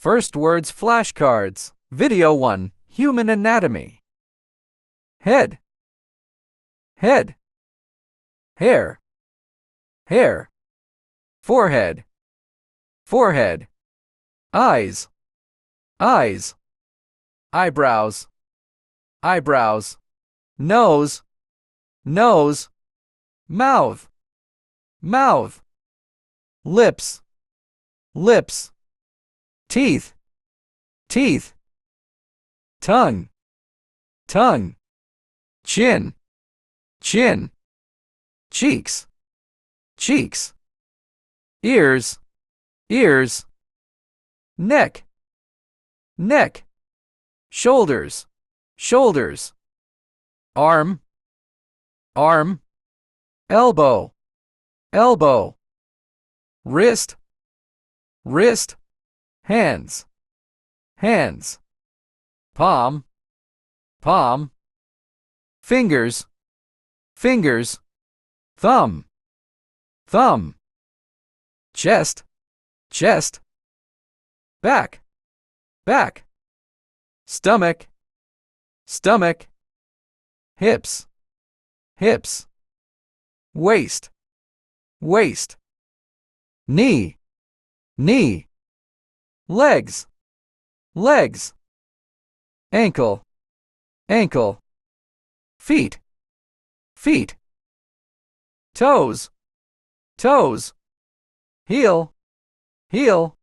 First words flashcards. Video 1. Human anatomy. Head. Head. Hair. Hair. Forehead. Forehead. Eyes. Eyes. Eyebrows. Eyebrows. Nose. Nose. Mouth. Mouth. Lips. Lips. Teeth. Teeth. Tongue. Tongue. Chin. Chin. Cheeks. Cheeks. Ears. Ears. Neck. Neck. Shoulders. Shoulders. Arm. Arm. Elbow. Elbow. Wrist. Wrist. Hands. Hands. Palm. Palm. Fingers. Fingers. Thumb. Thumb. Chest. Chest. Back. Back. Stomach. Stomach. Hips. Hips. Waist. Waist. Knee. Knee. Legs. Legs. Ankle. Ankle. Feet. Feet. Toes. Toes. Heel. Heel.